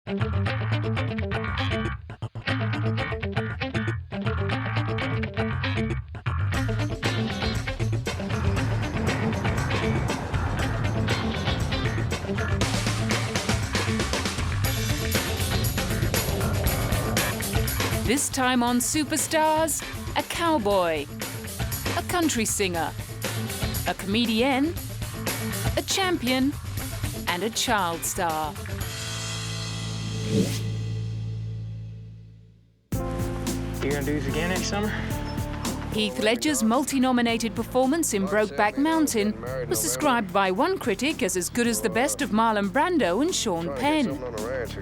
This time on Superstars, a cowboy, a country singer, a comedian, a champion, and a child star. You gonna do this again next summer? Heath Ledger's multi-nominated performance in Brokeback Mountain was described by one critic as good as the best of Marlon Brando and Sean Penn.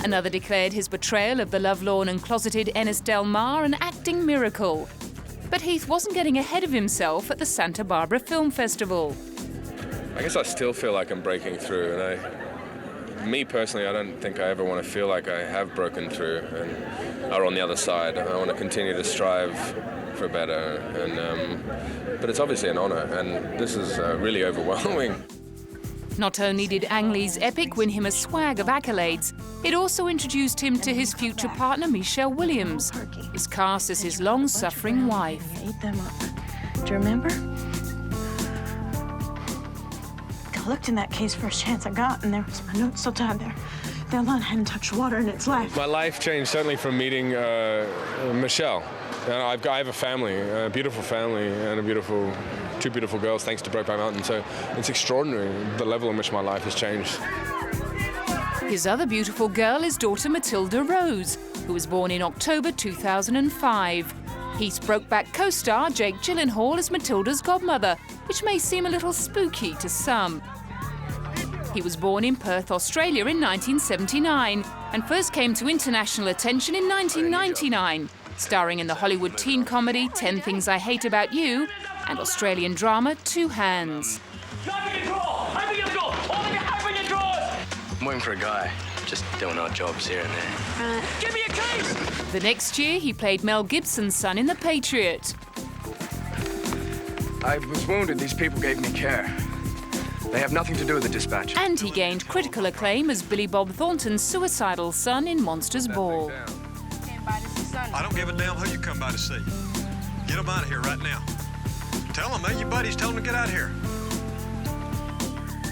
Another declared his portrayal of the lovelorn and closeted Ennis Del Mar an acting miracle. But Heath wasn't getting ahead of himself at the Santa Barbara Film Festival. I guess I still feel like I'm breaking through, and me personally, I don't think I ever want to feel like I have broken through and are on the other side. I want to continue to strive for better, and but it's obviously an honor, and this is really overwhelming. Not only did Ang Lee's epic win him a swag of accolades, it also introduced him to his future partner Michelle Williams, who's cast as his long-suffering wife. Ate them up. Do you remember? I looked in that case first chance I got, and there was my note still tied there. That line hadn't touched water in its life. My life changed certainly from meeting Michelle. And I have a family, a beautiful family, and two beautiful girls, thanks to Brokeback Mountain. So it's extraordinary, the level in which my life has changed. His other beautiful girl is daughter Matilda Rose, who was born in October 2005. Heath's Brokeback co-star Jake Gyllenhaal is Matilda's godmother, which may seem a little spooky to some. He was born in Perth, Australia in 1979 and first came to international attention in 1999. Starring in the Hollywood teen comedy 10 Things I Hate About You and Australian drama Two Hands. I'm waiting for a guy, just doing odd jobs here and there. Give me a case! The next year, he played Mel Gibson's son in The Patriot. I was wounded. These people gave me care. They have nothing to do with the dispatch. And he gained critical acclaim as Billy Bob Thornton's suicidal son in Monsters Ball. I don't give a damn who you come by to see. Get them out of here right now. Tell them, hey, your buddies, tell them to get out of here.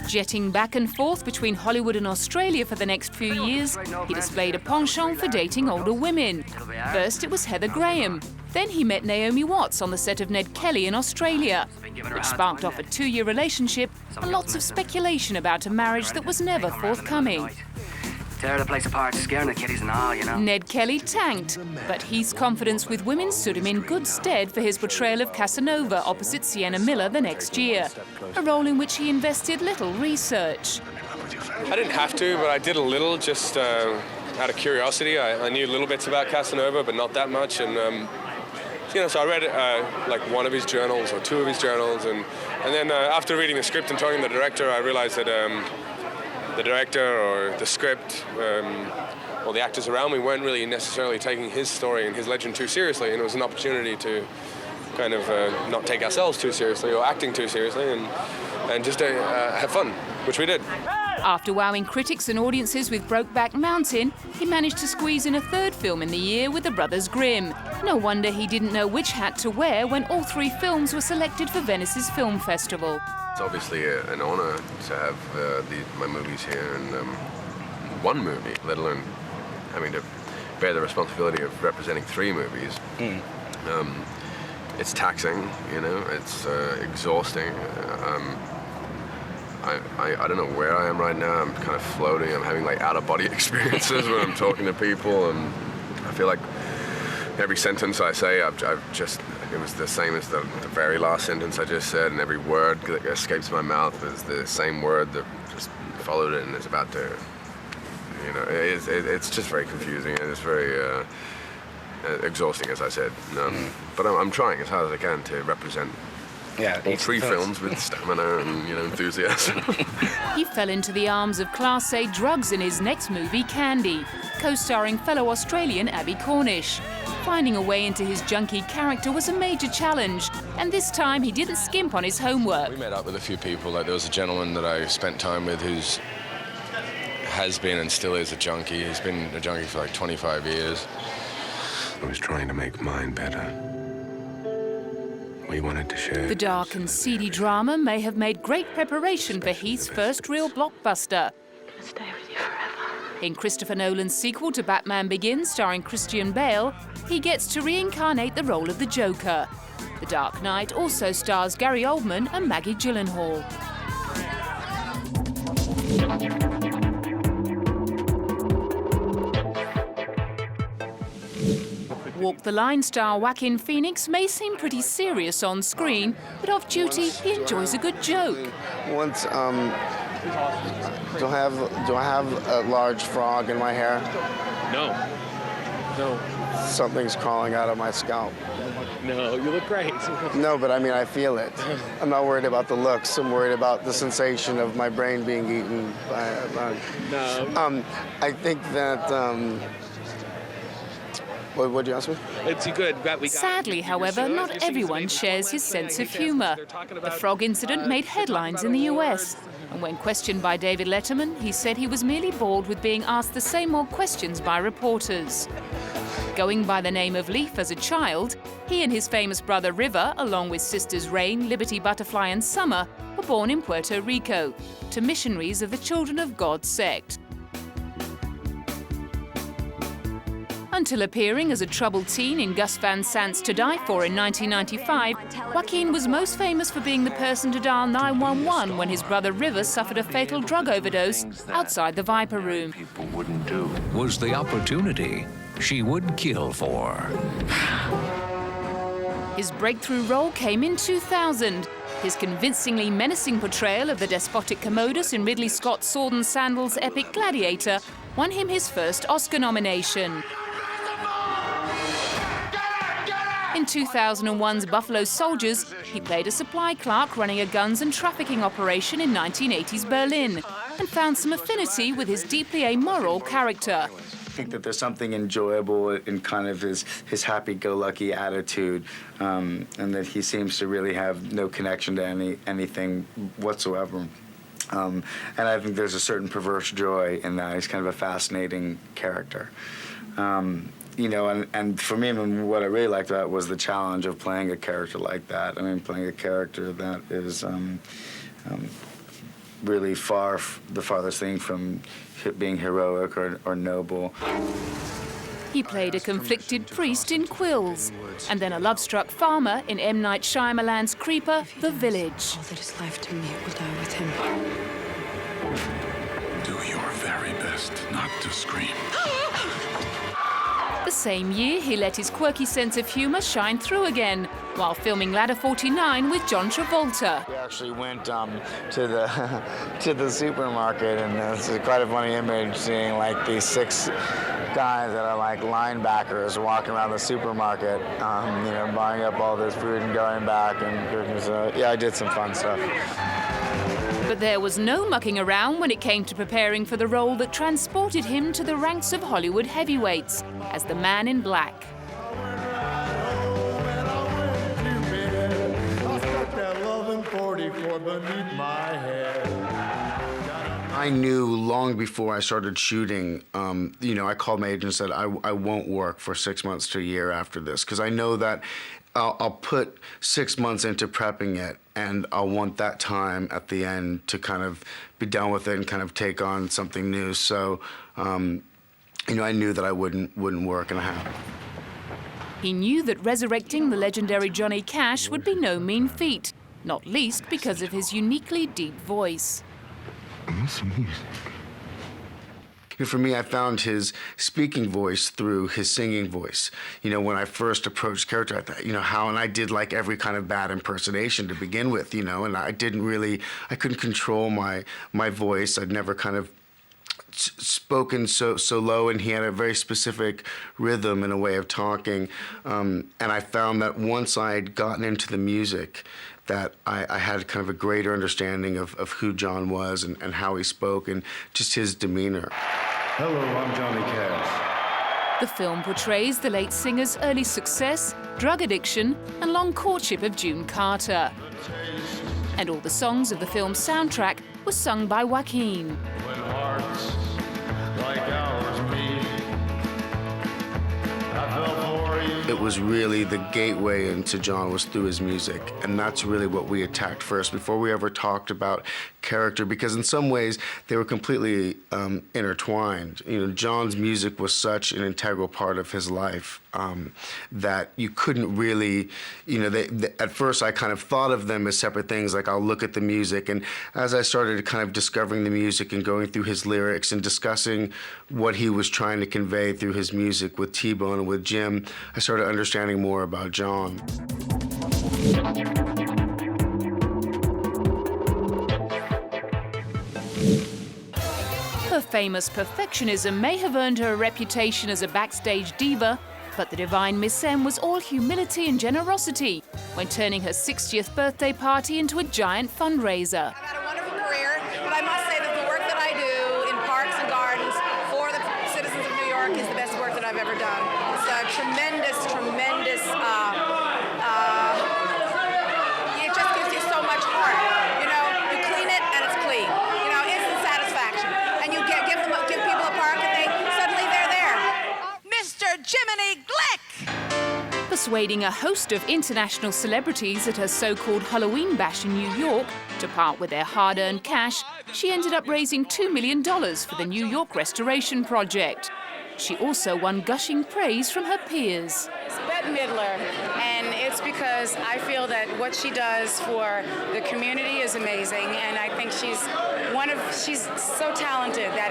Jetting back and forth between Hollywood and Australia for the next few years, he displayed a penchant for dating older women. First, it was Heather Graham. Then he met Naomi Watts on the set of Ned Kelly in Australia, which sparked off a 2-year relationship and lots of speculation about a marriage that was never forthcoming. Tear the place apart, scaring the kiddies and all, you know. Ned Kelly tanked, but Heath's confidence with women stood him in good stead for his portrayal of Casanova opposite Sienna Miller the next year, a role in which he invested little research. I didn't have to, but I did a little just out of curiosity. I knew little bits about Casanova, but not that much, and so I read like one of his journals or two of his journals, and then after reading the script and talking to the director, I realized that the director or the script or the actors around me weren't really necessarily taking his story and his legend too seriously, and it was an opportunity to kind of not take ourselves too seriously or acting too seriously and just have fun, which we did. After wowing critics and audiences with Brokeback Mountain, he managed to squeeze in a third film in the year with The Brothers Grimm. No wonder he didn't know which hat to wear when all 3 films were selected for Venice's film festival. It's obviously an honor to have my movies here, and one movie, let alone having to bear the responsibility of representing 3 movies. It's taxing, it's exhausting. I don't know where I am right now. I'm kind of floating. I'm having like out-of-body experiences when I'm talking to people, and I feel like every sentence I say, it was the same as the very last sentence I just said, and every word that escapes my mouth is the same word that just followed it and is about to, it's just very confusing, and it's very exhausting, as I said. But I'm trying as hard as I can to represent all 3 films with stamina and enthusiasm. He fell into the arms of Class A drugs in his next movie, Candy, co-starring fellow Australian Abby Cornish. Finding a way into his junkie character was a major challenge, and this time he didn't skimp on his homework. We met up with a few people. Like there was a gentleman that I spent time with who's has been and still is a junkie. He's been a junkie for like 25 years. I was trying to make mine better. We wanted to share. The dark and seedy drama may have made great preparation for Heath's first real blockbuster. I'm gonna stay with you forever. In Christopher Nolan's sequel to Batman Begins, starring Christian Bale, he gets to reincarnate the role of the Joker. The Dark Knight also stars Gary Oldman and Maggie Gyllenhaal. Walk the Line star Joaquin Phoenix may seem pretty serious on screen, but off duty he enjoys a good joke. Once, do I have a large frog in my hair? No. No. Something's crawling out of my scalp. No, you look great. No, but I mean, I feel it. I'm not worried about the looks. I'm worried about the sensation of my brain being eaten by a bug. No. I think that, what'd you ask me? It's good. Sadly, however, not everyone shares his sense of humour. The frog incident made headlines in the US. And when questioned by David Letterman, he said he was merely bored with being asked the same old questions by reporters. Going by the name of Leaf as a child, he and his famous brother River, along with sisters Rain, Liberty, Butterfly and Summer, were born in Puerto Rico to missionaries of the Children of God sect. Until appearing as a troubled teen in Gus Van Sant's To Die For in 1995, Joaquin was most famous for being the person to dial 911 when his brother River suffered a fatal drug overdose outside the Viper Room. Was the opportunity she would kill for. His breakthrough role came in 2000. His convincingly menacing portrayal of the despotic Commodus in Ridley Scott's Sword and Sandals epic Gladiator won him his first Oscar nomination. In 2001's Buffalo Soldiers, he played a supply clerk running a guns and trafficking operation in 1980s Berlin and found some affinity with his deeply amoral character. I think that there's something enjoyable in kind of his happy-go-lucky attitude, and that he seems to really have no connection to anything whatsoever. And I think there's a certain perverse joy in that. He's kind of a fascinating character. You know, and for me, I mean, what I really liked about it was the challenge of playing a character like that. I mean, playing a character that is really the farthest thing from being heroic or noble. He played a conflicted priest in Quills, and then a love-struck farmer in M. Night Shyamalan's creeper, The Village. All that is left to me will die with him. Do your very best not to scream. The same year, he let his quirky sense of humour shine through again, while filming Ladder 49 with John Travolta. We actually went to the supermarket, and it's quite a funny image seeing like these 6 guys that are like linebackers walking around the supermarket, you know, buying up all this food and going back and cooking. So yeah, I did some fun stuff. But there was no mucking around when it came to preparing for the role that transported him to the ranks of Hollywood heavyweights as the Man in Black. I knew long before I started shooting, you know, I called my agent and said, I won't work for 6 months to a year after this, because I know that I'll put 6 months into prepping it, and I'll want that time at the end to kind of be done with it and kind of take on something new. So, you know, I knew that I wouldn't work, and I haven't. He knew that resurrecting the legendary Johnny Cash would be no mean feat, not least because of his uniquely deep voice. For me, I found his speaking voice through his singing voice. You know, when I first approached character, I thought, you know, and I did like every kind of bad impersonation to begin with, you know, and I couldn't control my voice. I'd never kind of spoken so low, and he had a very specific rhythm and a way of talking. And I found that once I'd gotten into the music, that I had kind of a greater understanding of who John was and how he spoke and just his demeanor. Hello, I'm Johnny Cash. The film portrays the late singer's early success, drug addiction, and long courtship of June Carter. And all the songs of the film's soundtrack were sung by Joaquin. When hearts it was really the gateway into John was through his music. And that's really what we attacked first before we ever talked about character, because in some ways they were completely intertwined. You know, John's music was such an integral part of his life that you couldn't really, you know, at first I kind of thought of them as separate things, like I'll look at the music, and as I started kind of discovering the music and going through his lyrics and discussing what he was trying to convey through his music with T-Bone and with Jim, I started understanding more about John. Her famous perfectionism may have earned her a reputation as a backstage diva, but the divine Miss M was all humility and generosity when turning her 60th birthday party into a giant fundraiser. I've had a wonderful career, but I must say that the work that I do in parks and gardens for the citizens of New York is the best work that I've ever done. It's a tremendous, tremendous, it just gives you so much heart. You know, you clean it and it's clean. You know, instant satisfaction. And you give people a park and suddenly they're there. Mr. Jiminy Glick! Persuading a host of international celebrities at her so-called Halloween bash in New York to part with their hard-earned cash, she ended up raising $2 million for the New York Restoration Project. She also won gushing praise from her peers. It's Bette Midler, and it's because I feel that what she does for the community is amazing, and I think she's so talented that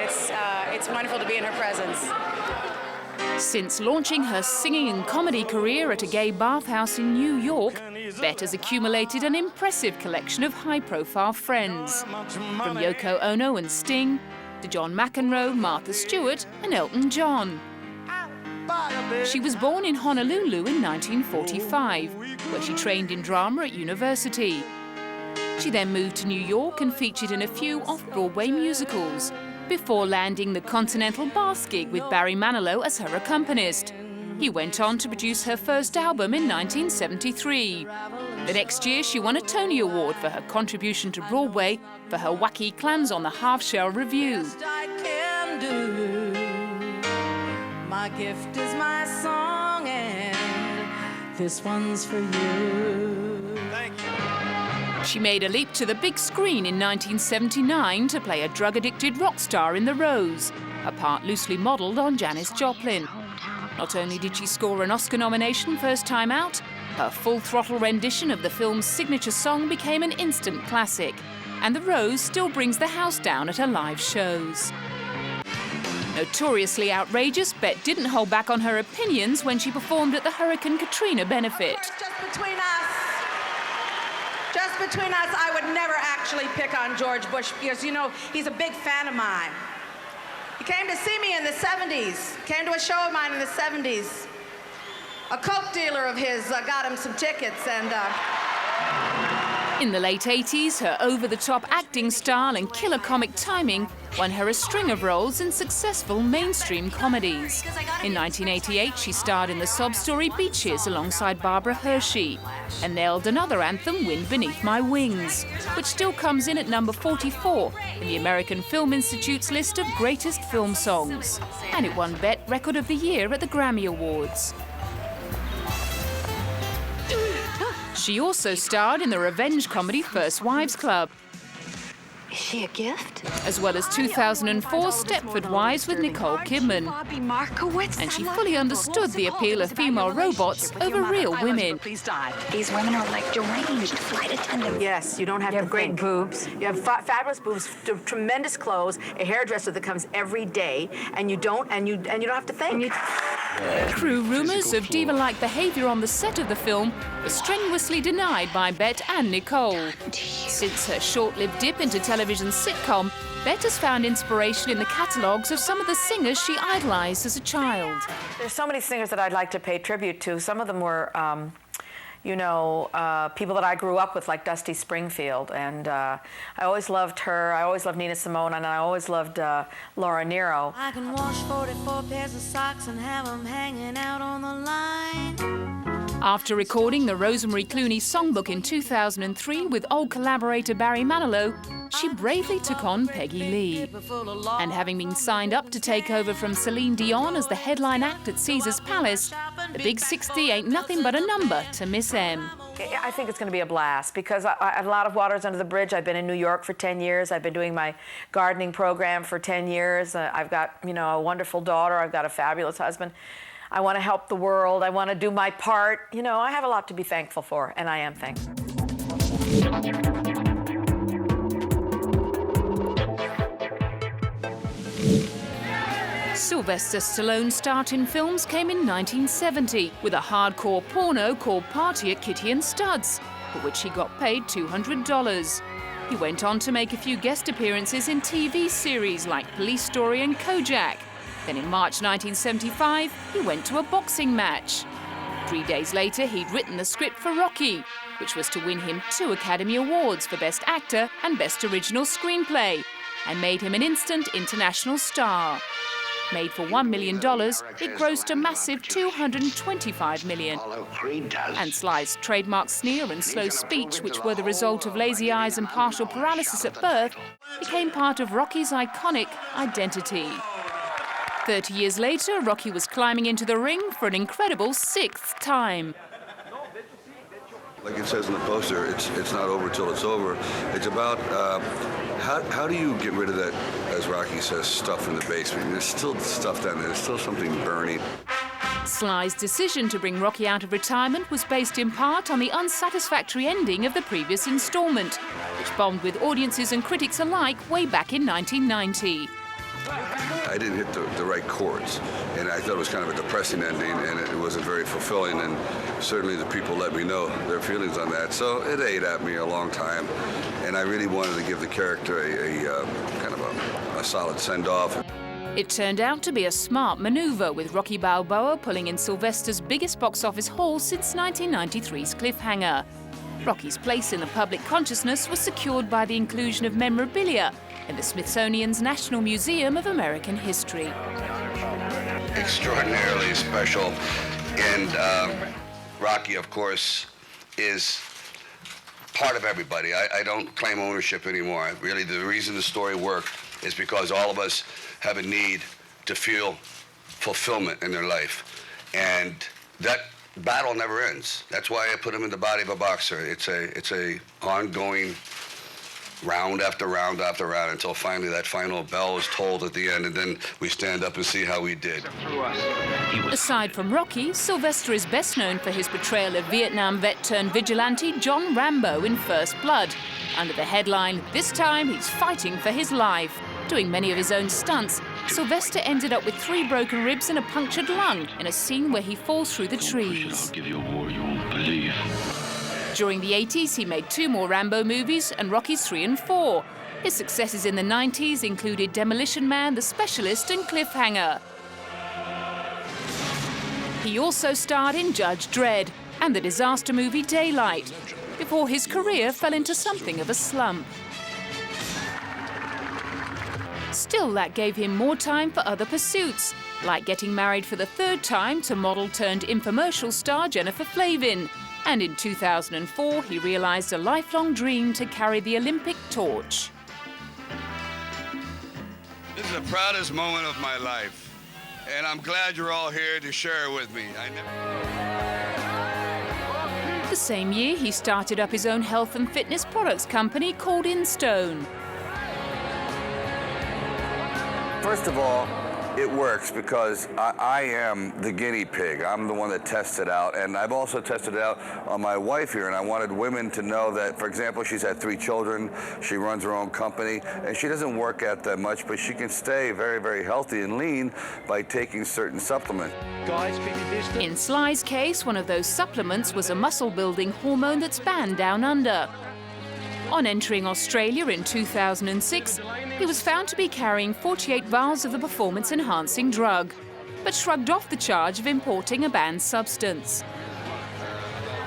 it's wonderful to be in her presence. Since launching her singing and comedy career at a gay bathhouse in New York, Bette has accumulated an impressive collection of high-profile friends, from Yoko Ono and Sting to John McEnroe, Martha Stewart and Elton John. She was born in Honolulu in 1945, where she trained in drama at university. She then moved to New York and featured in a few off-Broadway musicals, before landing the Continental Bath gig with Barry Manilow as her accompanist. He went on to produce her first album in 1973. The next year, she won a Tony Award for her contribution to Broadway for her wacky Clams on the Half-Shell review. My gift is my song, and this one's for you. Thank you. She made a leap to the big screen in 1979 to play a drug-addicted rock star in The Rose, a part loosely modelled on Janis Joplin. Not only did she score an Oscar nomination first time out, her full-throttle rendition of the film's signature song became an instant classic, and The Rose still brings the house down at her live shows. Notoriously outrageous, Bette didn't hold back on her opinions when she performed at the Hurricane Katrina benefit. Just between us, I would never actually pick on George Bush because, you know, he's a big fan of mine. He came to see me in the 70s, came to a show of mine in the 70s. A coke dealer of his got him some tickets, and in the late 80s, her over-the-top acting style and killer comic timing won her a string of roles in successful mainstream comedies. In 1988, she starred in the sob story Beaches alongside Barbara Hershey and nailed another anthem, Wind Beneath My Wings, which still comes in at number 44 in the American Film Institute's list of greatest film songs. And it won Bette Record of the Year at the Grammy Awards. She also starred in the revenge comedy First Wives Club, Is she a gift? as well as 2004 Stepford Wives with Nicole Kidman. And she fully understood the appeal of female robots over real women. These women are like deranged flight attendants. Yes, you don't have to think. Great boobs. You have fabulous boobs, tremendous clothes, a hairdresser that comes every day, and you don't have to think. True rumours of diva-like behaviour on the set of the film were strenuously denied by Bette and Nicole. Since her short-lived dip into television sitcom, Bette has found inspiration in the catalogues of some of the singers she idolised as a child. There's so many singers that I'd like to pay tribute to. Some of them were, people that I grew up with, like Dusty Springfield, and I always loved her. I always loved Nina Simone, and I always loved Laura Nyro. I can wash 44 pairs of socks and have them hanging out on the line. After recording the Rosemary Clooney songbook in 2003 with old collaborator Barry Manilow, she bravely took on Peggy Lee. And having been signed up to take over from Celine Dion as the headline act at Caesar's Palace, the Big 60 ain't nothing but a number to Miss M. I think it's going to be a blast because I have a lot of waters under the bridge. I've been in New York for 10 years. I've been doing my gardening program for 10 years. I've got, a wonderful daughter. I've got a fabulous husband. I want to help the world. I want to do my part. I have a lot to be thankful for, and I am thankful. Sylvester Stallone's start in films came in 1970 with a hardcore porno called Party at Kitty and Studs, for which he got paid $200. He went on to make a few guest appearances in TV series like Police Story and Kojak. Then in March 1975, he went to a boxing match. 3 days later, he'd written the script for Rocky, which was to win him 2 Academy Awards for Best Actor and Best Original Screenplay, and made him an instant international star. Made for $1 million, it grossed a massive $225 million. And Sly's trademark sneer and slow speech, which were the result of lazy eyes and partial paralysis at birth, became part of Rocky's iconic identity. 30 years later, Rocky was climbing into the ring for an incredible 6th time. Like it says in the poster, it's not over till it's over. It's about how do you get rid of that, as Rocky says, stuff in the basement? There's still stuff down there. There's still something burning. Sly's decision to bring Rocky out of retirement was based in part on the unsatisfactory ending of the previous installment, which bombed with audiences and critics alike way back in 1990. I didn't hit the right chords, and I thought it was kind of a depressing ending, and it wasn't very fulfilling, and certainly the people let me know their feelings on that, so it ate at me a long time, and I really wanted to give the character a kind of a solid send-off. It turned out to be a smart maneuver, with Rocky Balboa pulling in Sylvester's biggest box office haul since 1993's Cliffhanger. Rocky's place in the public consciousness was secured by the inclusion of memorabilia in the Smithsonian's National Museum of American History. Extraordinarily special, and Rocky, of course, is part of everybody. I don't claim ownership anymore. Really, the reason the story worked is because all of us have a need to feel fulfillment in their life, and that battle never ends. That's why I put him in the body of a boxer. It's a ongoing round after round after round until finally that final bell is tolled at the end, and then we stand up and see how we did. Aside from Rocky, Sylvester is best known for his portrayal of Vietnam vet turned vigilante John Rambo in First Blood, under the headline, "This time he's fighting for his life." Doing many of his own stunts, Sylvester ended up with 3 broken ribs and a punctured lung in a scene where he falls through the trees. I'll give you a war you won't believe. During the 80s, he made 2 more Rambo movies and Rockies 3 and 4. His successes in the 90s included Demolition Man, The Specialist, and Cliffhanger. He also starred in Judge Dredd and the disaster movie Daylight, before his career fell into something of a slump. Still, that gave him more time for other pursuits, like getting married for the 3rd time to model-turned-infomercial star Jennifer Flavin. And in 2004, he realized a lifelong dream to carry the Olympic torch. This is the proudest moment of my life, and I'm glad you're all here to share it with me. The same year, he started up his own health and fitness products company called InStone. First of all, it works because I am the guinea pig. I'm the one that tests it out, and I've also tested it out on my wife here, and I wanted women to know that, for example, she's had 3 children, she runs her own company, and she doesn't work out that much, but she can stay very, very healthy and lean by taking certain supplements. In Sly's case, one of those supplements was a muscle-building hormone that's banned down under. On entering Australia in 2006, he was found to be carrying 48 vials of the performance-enhancing drug, but shrugged off the charge of importing a banned substance.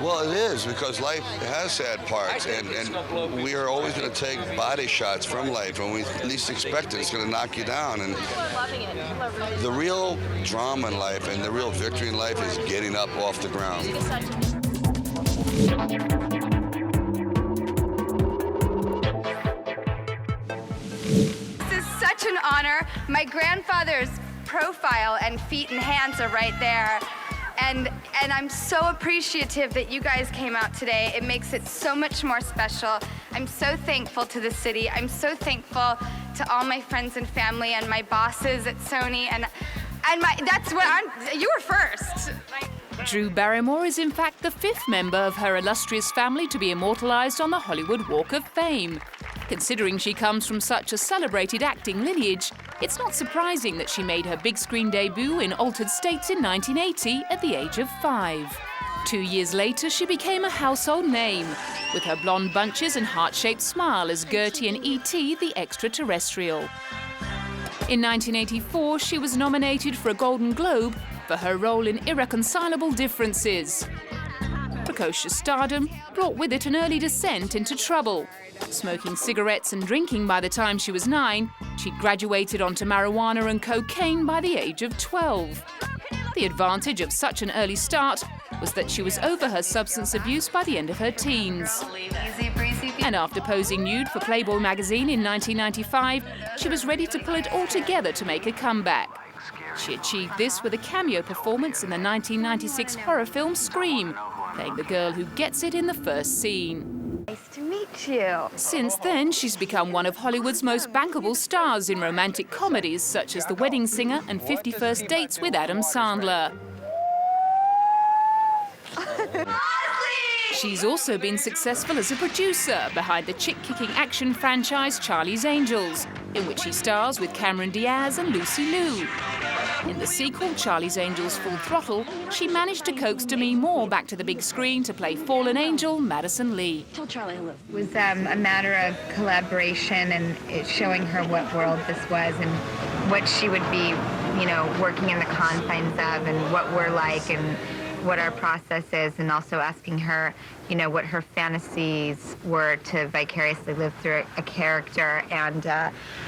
Well, it is, because life has sad parts, and we are always going to take body shots from life. When we least expect it, it's going to knock you down. And the real drama in life and the real victory in life is getting up off the ground. This is such an honor. My grandfather's profile and feet and hands are right there. And I'm so appreciative that you guys came out today. It makes it so much more special. I'm so thankful to the city. I'm so thankful to all my friends and family and my bosses at Sony. And that's what you were first. Drew Barrymore is in fact the 5th member of her illustrious family to be immortalized on the Hollywood Walk of Fame. Considering she comes from such a celebrated acting lineage, it's not surprising that she made her big screen debut in Altered States in 1980 at the age of 5. 2 years later, she became a household name, with her blonde bunches and heart-shaped smile as Gertie in E.T. the Extraterrestrial. In 1984, she was nominated for a Golden Globe for her role in Irreconcilable Differences. Precocious stardom brought with it an early descent into trouble. Smoking cigarettes and drinking by the time she was 9, she graduated onto marijuana and cocaine by the age of 12. The advantage of such an early start was that she was over her substance abuse by the end of her teens. And after posing nude for Playboy magazine in 1995, she was ready to pull it all together to make a comeback. She achieved this with a cameo performance in the 1996 horror film Scream, playing the girl who gets it in the first scene. Nice to meet you. Since then, she's become one of Hollywood's most bankable stars in romantic comedies such as The Wedding Singer and 50 First Dates with Adam Sandler. She's also been successful as a producer behind the chick-kicking action franchise Charlie's Angels, in which she stars with Cameron Diaz and Lucy Liu. In the sequel, Charlie's Angels Full Throttle, she managed to coax Demi Moore back to the big screen to play fallen angel Madison Lee. Tell Charlie hello. It was a matter of collaboration and showing her what world this was and what she would be, working in the confines of and what we're like and what our process is, and also asking her, what her fantasies were to vicariously live through a character. And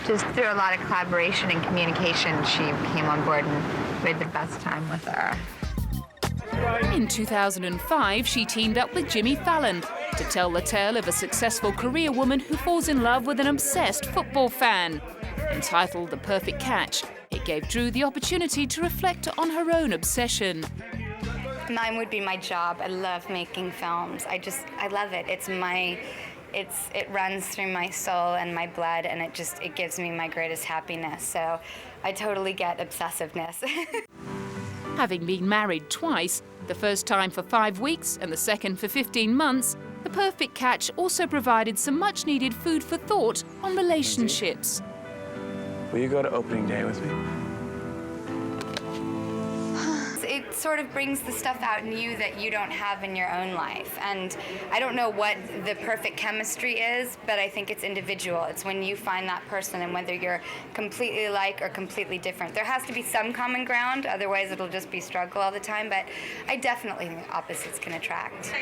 just through a lot of collaboration and communication, she came on board and we had the best time with her. In 2005, she teamed up with Jimmy Fallon to tell the tale of a successful career woman who falls in love with an obsessed football fan. Entitled The Perfect Catch, it gave Drew the opportunity to reflect on her own obsession. Mine would be my job. I love making films. I love it. It runs through my soul and my blood, and it gives me my greatest happiness. So I totally get obsessiveness. Having been married twice, the first time for 5 weeks and the second for 15 months, The Perfect Catch also provided some much-needed food for thought on relationships. Will you go to opening day with me? It sort of brings the stuff out in you that you don't have in your own life. And I don't know what the perfect chemistry is, but I think it's individual. It's when you find that person, and whether you're completely alike or completely different. There has to be some common ground, otherwise it'll just be struggle all the time, but I definitely think opposites can attract.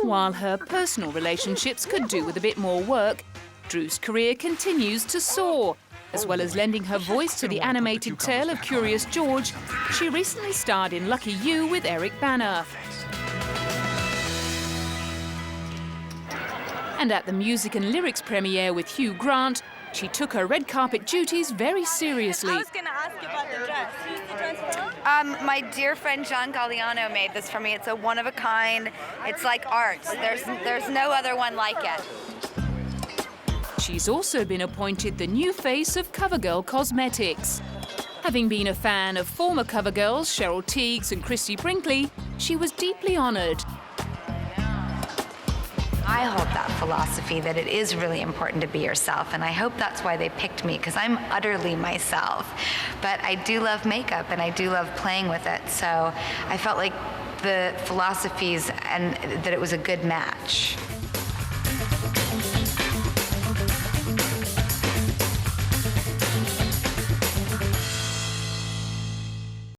While her personal relationships could do with a bit more work, Drew's career continues to soar. As well as lending her voice to the animated tale of Curious George, she recently starred in Lucky You with Eric Bana. And at the music and lyrics premiere with Hugh Grant, she took her red carpet duties very seriously. I was going to ask you about the dress. Who's the dress for? My dear friend John Galliano made this for me. It's a one-of-a-kind. It's like art. There's no other one like it. She's also been appointed the new face of CoverGirl Cosmetics. Having been a fan of former CoverGirls Cheryl Tiegs and Christy Brinkley, she was deeply honoured. I hold that philosophy that it is really important to be yourself, and I hope that's why they picked me, because I'm utterly myself. But I do love makeup, and I do love playing with it, so I felt like the philosophies and that it was a good match.